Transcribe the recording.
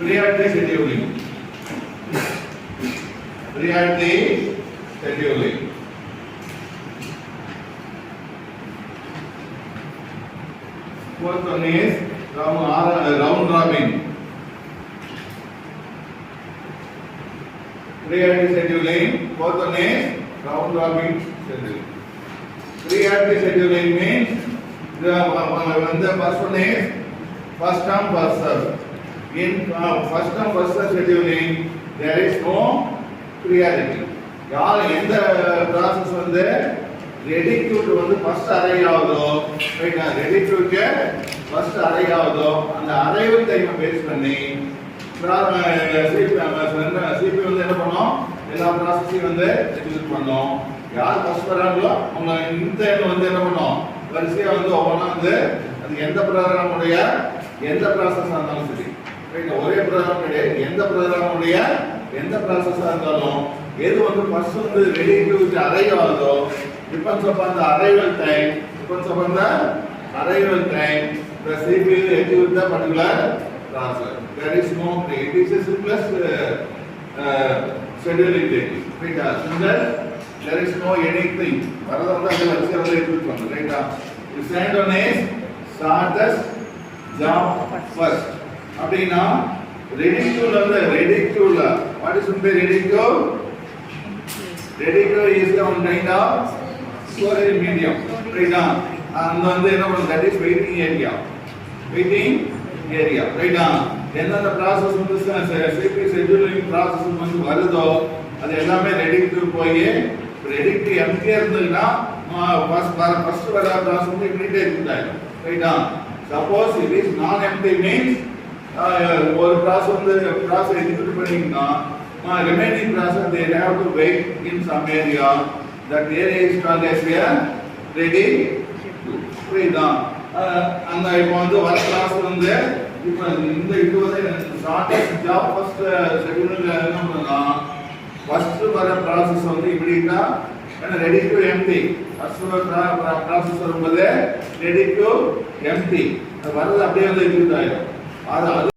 priority scheduling. Priority scheduling. Fourth one is round robin. Priority scheduling. Fourth one is round robin scheduling. Priority scheduling means the first one is first come first serve. In first come first serve scheduling there is no priority. யார் எந்த process வந்து ready to வந்து first arrive ஆகுதோ ரைட்டா ready to first arrive ஆகுதோ அந்த arrival time base பண்ணி CP வந்து என்ன பண்ணோம் எல்லா ப்ராசஸையும் வந்து எக்ஸிக்யூட் பண்ணோம். யார் ஃபர்ஸ்ட் வராங்களோ அவங்க இந்த வந்து என்ன பண்ணோம் வரிசையா வந்து ஒவ்வொன்றா வந்து அது எந்த ப்ரோக்ராமுடைய எந்த ப்ராசஸாக இருந்தாலும் சரி ரைட் ஒரே ப்ரோக்ராம் கிடையாது எந்த ப்ரோக்ராமுடைய எந்த ப்ராசஸாக இருந்தாலும் எது வந்து ஃபர்ஸ்ட் வந்து ரெடி டு அரைவ் ஆகுதோ depends upon the arrival time the CPU execute the particular process. There is no it is a simplest scheduling technique. Right? Simple. There is no anything. Varada the lecture வந்து execute பண்ணு ரைட்டா. The second one is shortest job first. அப்படினா ready to what is ready to is one kind of storage medium ரைட்டா. and வந்து என்ன பண்ணும் that is waiting area ரைட்டா. எந்தெந்த ப்ராசஸ் வந்து சிபி ஷெட்யூலிங் ப்ராசஸ் வந்து வருதோ அது எல்லாமே ரெடி டு போய் ரெடி டு எம்டியா இருந்ததுன்னா ஃபர்ஸ்ட் வர ப்ராசஸ் வந்து இமிடியேட்டா எக்ஸிக்யூட் ரைட்டா. சப்போஸ் இட் இஸ் நான் எம்டி மீன்ஸ் ஒரு ப்ராசஸ் வந்து ப்ராசஸ் எக்ஸிக்யூட் பண்ணீங்கன்னா remaining process they have to wait in some area that area is called as a ready ரைட்டா. அந்த இப்போ வந்து வர கிளாஸ் வந்து இப்போ இந்த இது வந்து ஷார்ட்டஸ்ட் ஜாப் ஃபர்ஸ்ட் ஷெட்யூலிங்ல என்ன பண்ணலாம் ஃபர்ஸ்ட் வர ப்ராசஸ் வந்து இமிடியேட்டா என்ன ரெடி டு எம்டி ஃபர்ஸ்ட் வர ப்ராசஸ் வரும்போது ரெடி டு எம்டி அது வரது அப்படியே வந்து எக்ஸிக்யூட் ஆயிடும். அது